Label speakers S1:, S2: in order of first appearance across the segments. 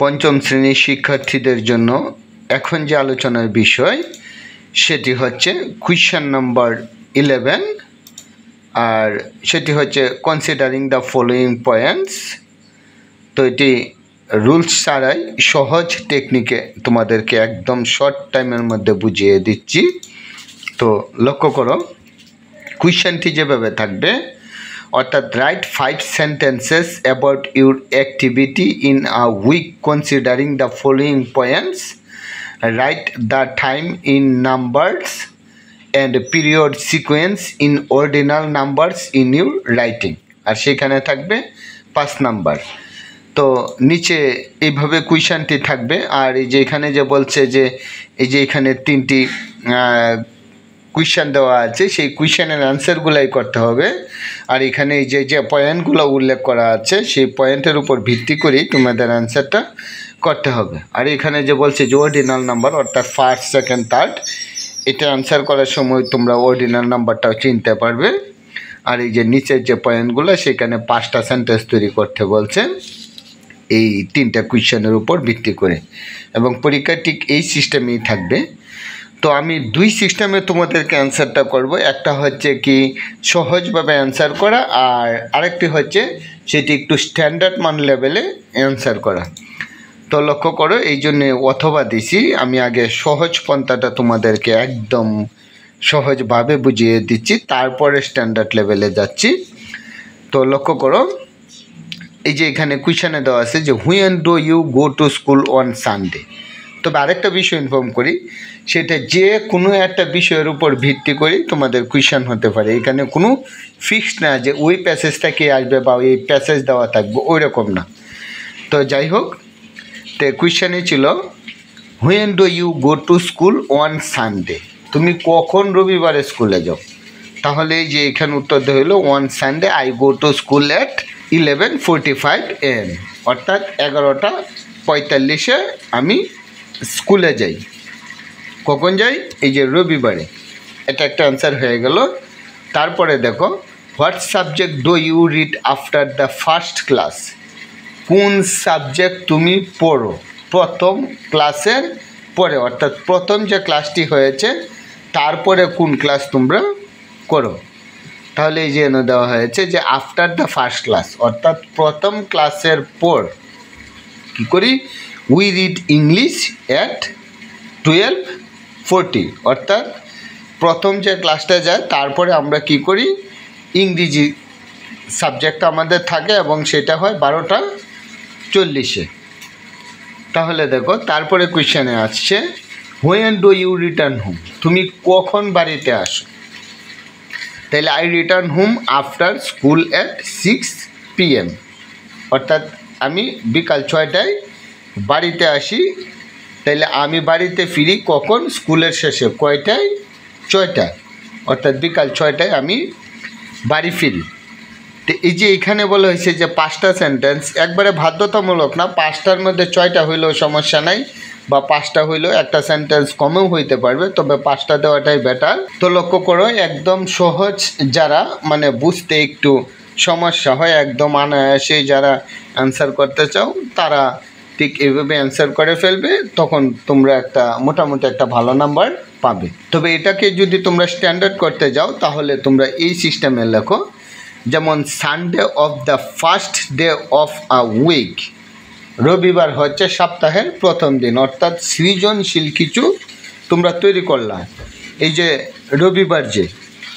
S1: পঞ্চম শ্রেণীর শিক্ষার্থীদের জন্য এখন যে আলোচনার বিষয় সেটি হচ্ছে কোয়েশ্চেন নাম্বার 11 আর সেটি হচ্ছে কনসিডারিং দ্য ফলোয়িং পয়েন্টস। তো এটি রুলস ছাড়াই সহজ টেকনিকে তোমাদেরকে একদম শর্ট টাইমের মধ্যে বুঝিয়ে দিচ্ছি। তো লক্ষ্য করো, কোয়েশ্চেনটি যেভাবে থাকবে অর্থাৎ write 5 sentences about your activity in a week considering the following points, write the time in numbers and period sequence in ordinal numbers in your writing. আর সেখানে থাকবে 5 নাম্বার। তো নিচে এইভাবে কোয়েশ্চেনটি থাকবে। আর এই যে এখানে যে বলছে যে এই যে এখানে 3টি কোয়েশ্চেন দেওয়া আছে, সেই কোয়েশ্চেনের অ্যান্সারগুলাই করতে হবে। আর এখানে এই যে যে পয়েন্টগুলো উল্লেখ করা আছে সেই পয়েন্টের উপর ভিত্তি করেই তোমাদের অ্যান্সারটা করতে হবে। আর এখানে যে বলছে যে অর্ডিনাল নাম্বার অর্থাৎ ফার্স্ট, সেকেন্ড, থার্ড, এটা অ্যান্সার করার সময় তোমরা অর্ডিনাল নাম্বারটাও চিনতে পারবে। আর এই যে নিচের যে পয়েন্টগুলো সেখানে 5টা সেন্টেন্স তৈরি করতে বলছে এই 3টা কোয়েশ্চেনের উপর ভিত্তি করে, এবং পরীক্ষা ঠিক এই সিস্টেমেই থাকবে। তো আমি 2 সিস্টেমে তোমাদেরকে অ্যান্সারটা করব। একটা হচ্ছে কি সহজভাবে অ্যান্সার করা, আর আরেকটি হচ্ছে সেটি একটু স্ট্যান্ডার্ড মান লেভেলে অ্যান্সার করা। তো লক্ষ্য করো, এই জন্যে অথবা দিছি। আমি আগে সহজ পন্থাটা তোমাদেরকে একদম সহজভাবে বুঝিয়ে দিচ্ছি, তারপরে স্ট্যান্ডার্ড লেভেলে যাচ্ছি। তো লক্ষ্য করো, এই যে এখানে কোয়েশ্চেনে দেওয়া আছে যে when do you go to school on Sunday. তবে আরেকটা বিষয় ইনফর্ম করি, সেটা যে কোনো একটা বিষয়ের উপর ভিত্তি করে তোমাদের কোয়েশ্চেন হতে পারে। এখানে কোনো ফিক্সড না যে ওই প্যাসেজটা কে আসবে বা ওই প্যাসেজ দেওয়া থাকবে, ওই রকম না। তো যাই হোক, তো কোয়েশ্চেনই ছিল when do you go to school on Sunday, তুমি কখন রবিবারে স্কুলে যাও। তাহলে এই যে এখানে উত্তর দেওয়া হলো on Sunday I go to school at 11:45 AM, অর্থাৎ 11:45 আমি স্কুলে যাই। কখন যাই? এই যে রবিবারে। এটা একটা অ্যান্সার হয়ে গেল। তারপরে দেখো, what subject do you read after the first class, কোন সাবজেক্ট তুমি পড়ো প্রথম ক্লাসের পরে, অর্থাৎ প্রথম যে ক্লাসটি হয়েছে তারপরে কোন ক্লাস তোমরা করো। তাহলে এই যে এনে দেওয়া হয়েছে যে আফটার দ্য ফার্স্ট ক্লাস, অর্থাৎ প্রথম ক্লাসের পর কী করি, উই রিড ইংলিশ অ্যাট 12:40, অর্থাৎ প্রথম যে ক্লাসটা যায় তারপরে আমরা কি করি, ইংরেজি সাবজেক্টটা আমাদের থাকে এবং সেটা হয় 12:40। তাহলে দেখো, তারপরে কোয়েশ্চেনে আসছে when do you return home, তুমি কখন বাড়িতে আসো। তাহলে I return home after school at 6 PM, অর্থাৎ আমি বিকাল 6টায় বাড়িতে আসি। তাহলে আমি বাড়িতে ফিরি কখন, স্কুলের শেষে কয়টায়, 6টা, অর্থাৎ বিকাল 6টায় আমি বাড়ি ফিরি। তো এই যে এখানে বলা হয়েছে যে 5টা সেন্টেন্স, একবারে বাধ্যতামূলক না, 5টার মধ্যে 6টা হইলেও সমস্যা নাই, বা 5টা হইলেও একটা সেন্টেন্স কমেও হইতে পারবে, তবে 5টা দেওয়াটাই বেটার। তো লক্ষ্য করো, একদম সহজ যারা মানে বুঝতে একটু সমস্যা হয়, একদম অনায়াসে যারা অ্যান্সার করতে চাও তারা ঠিক এভাবে অ্যান্সার করে ফেলবে, তখন তোমরা একটা মোটামুটি একটা ভালো নাম্বার পাবে। তবে এটাকে যদি তোমরা স্ট্যান্ডার্ড করতে যাও তাহলে তোমরা এই সিস্টেমে লেখো, যেমন Sunday of the first day of a week, রবিবার হচ্ছে সপ্তাহের প্রথম দিন, অর্থাৎ সৃজনশীল কিছু তোমরা তৈরি করলা। এই যে রবিবার যে,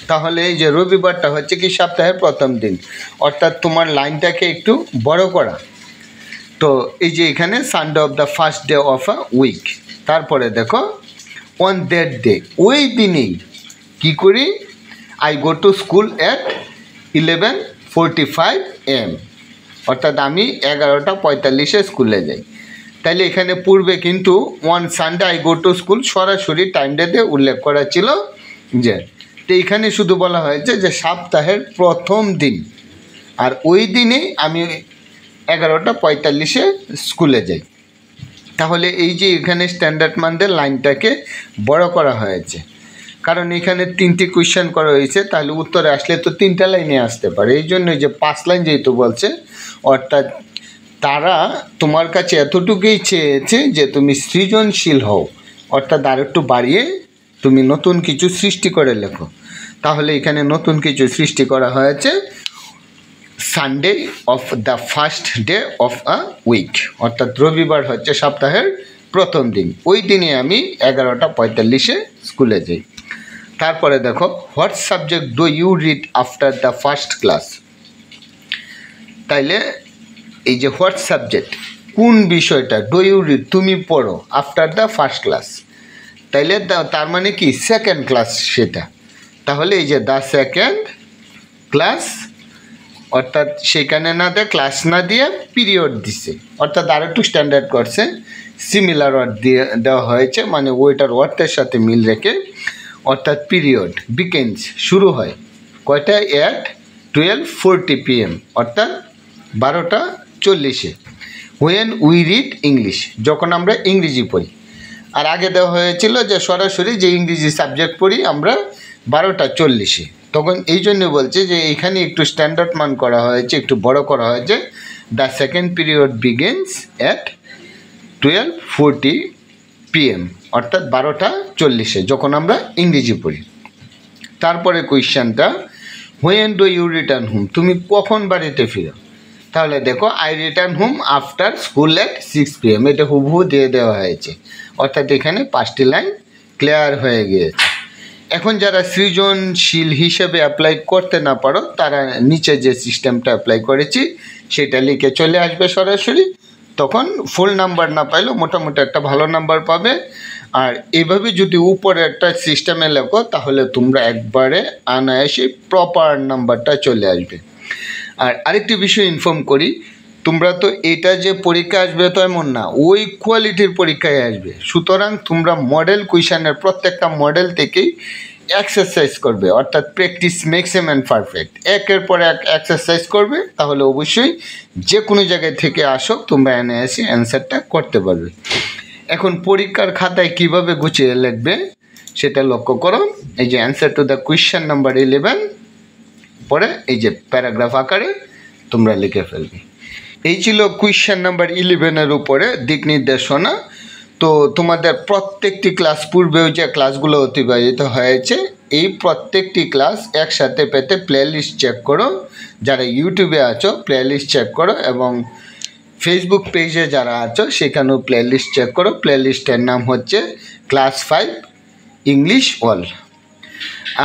S1: তাহলে এই যে রবিবারটা হচ্ছে কি সপ্তাহের প্রথম দিন, অর্থাৎ তোমার লাইনটাকে একটু বড় করা। তো এই যে এখানে Sunday of the first day of a week. তারপরে দেখো, অন দ্যাট ডে, ওই দিনেই কী করি, I go to school at 11:45 AM, অর্থাৎ আমি 11:45 স্কুলে যাই। তাইলে এখানে পূর্বে কিন্তু one Sunday I go to school সরাসরি টাইম ডেতে উল্লেখ করা ছিল যে, তো এখানে শুধু বলা হয়েছে যে সপ্তাহের প্রথম দিন, আর ওই দিনে আমি 11:45 স্কুলে যাই। তাহলে এই যে এখানে স্ট্যান্ডার্ড মানদের লাইনটাকে বড় করা হয়েছে, কারণ এখানে 3টি কোয়েশ্চেন করা হয়েছে, তাহলে উত্তরে আসলে তো 3টা লাইনে আসতে পারে। এই জন্য যে 5 লাইন যেহেতু বলছে, অর্থাৎ তারা তোমার কাছে এতটুকুই চেয়েছে যে তুমি সৃজনশীল হও, অর্থাৎ আর একটু বাড়িয়ে তুমি নতুন কিছু সৃষ্টি করে লেখো। তাহলে এখানে নতুন কিছু সৃষ্টি করা হয়েছে, Sunday of the first day of a week, অর্থাৎ রবিবার হচ্ছে সপ্তাহের প্রথম দিন। ওই দিনে আমি 11:45 স্কুলে যাই। তারপরে দেখো, what subject do you read after the first class. তাইলে এই যে হোয়াট সাবজেক্ট, কোন বিষয়টা, ডু ইউ রিড তুমি পড়ো, আফটার দ্য ফার্স্ট ক্লাস, তাইলে তার মানে কি সেকেন্ড ক্লাস সেটা। তাহলে এই যে দ্য সেকেন্ড ক্লাস, অর্থাৎ সেখানে না দিয়ে ক্লাস না দিয়ে পিরিয়ড দিছে, অর্থাৎ আর একটু স্ট্যান্ডার্ড করছে, সিমিলার ওয়ার্ড দিয়ে দেওয়া হয়েছে, মানে ওইটার ওয়ার্ডের সাথে মিল রেখে, অর্থাৎ পিরিয়ড বিকেন্স শুরু হয় কয়টা, at 12:40 PM, অর্থাৎ 12:40। হোয়েন উই রিড ইংলিশ, যখন আমরা ইংরেজি পড়ি। আর আগে দেওয়া হয়েছিল যে সরাসরি যে ইংরেজি সাবজেক্ট পড়ি আমরা 12:40, তখন এই জন্য বলছে যে এখানে একটু স্ট্যান্ডার্ড মান করা হয়েছে, একটু বড় করা হয়েছে, the second period begins at 12:40 PM, অর্থাৎ 12:40 যখন আমরা ইংরেজি পড়ি। তারপরে কোয়েশ্চেনটা, when do you return home, তুমি কখন বাড়িতে ফিরো। তাহলে দেখো, I return home after school at 6 PM, এটা হুবহু দিয়ে দেওয়া হয়েছে, অর্থাৎ এখানে 5টি লাইন ক্লিয়ার হয়ে গিয়েছে। এখন যারা সৃজনশীল হিসেবে অ্যাপ্লাই করতে না পারো, তারা নিচে যে সিস্টেমটা অ্যাপ্লাই করেছি সেটা লিখে চলে আসবে সরাসরি, তখন ফুল নাম্বার না পাইলেও মোটামুটি একটা ভালো নাম্বার পাবে। আর এইভাবে যদি উপরে একটা সিস্টেমে লেখো, তাহলে তোমরা একবারে অনায়াসে প্রপার নাম্বারটা চলে আসবে। আর আরেকটি বিষয় ইনফর্ম করি, তোমরা তো এটা যে পরীক্ষা আসবে তো এমন না, ওই কোয়ালিটির পরীক্ষায় আসবে। সুতরাং তোমরা মডেল কুয়েশনের প্রত্যেকটা মডেল থেকেই এক্সারসাইজ করবে, অর্থাৎ practice makes a man perfect, একের পর এক এক্সারসাইজ করবে, তাহলে অবশ্যই যে কোনো জায়গায় থেকে আসো তোমরা এসে অ্যান্সারটা করতে পারবে। এখন পরীক্ষার খাতায় কিভাবে গুছিয়ে লিখবে সেটা লক্ষ্য করো। এই যে answer to the question number 11, পরে এই যে প্যারাগ্রাফ আকারে তোমরা লিখে ফেলবে। এই ছিল কোয়েশ্চেন নাম্বার 11-এর উপরে দিক নির্দেশনা। তো তোমাদের প্রত্যেকটি ক্লাস পূর্বেও যে ক্লাসগুলো অতিবাহিত হয়েছে, এই প্রত্যেকটি ক্লাস একসাথে পেতে প্লেলিস্ট চেক করো। যারা ইউটিউবে আছো প্লেলিস্ট চেক করো, এবং ফেসবুক পেজে যারা আছো সেখানেও প্লেলিস্ট চেক করো। প্লেলিস্টের নাম হচ্ছে ক্লাস 5 ইংলিশ অল।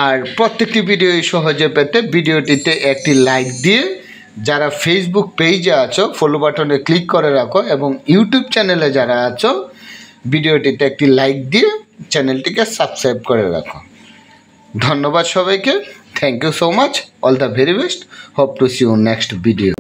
S1: আর প্রত্যেকটি ভিডিও সহজে পেতে ভিডিওটিতে একটি লাইক দিয়ে, যারা ফেসবুক পেজে আছো ফলো বাটনে ক্লিক করে রাখো, এবং ইউটিউব চ্যানেলে যারা আছো ভিডিওটিতে একটি লাইক দিয়ে চ্যানেলটিকে সাবস্ক্রাইব করে রাখো। ধন্যবাদ সবাইকে, thank you so much, all the very best, hope to see you next video.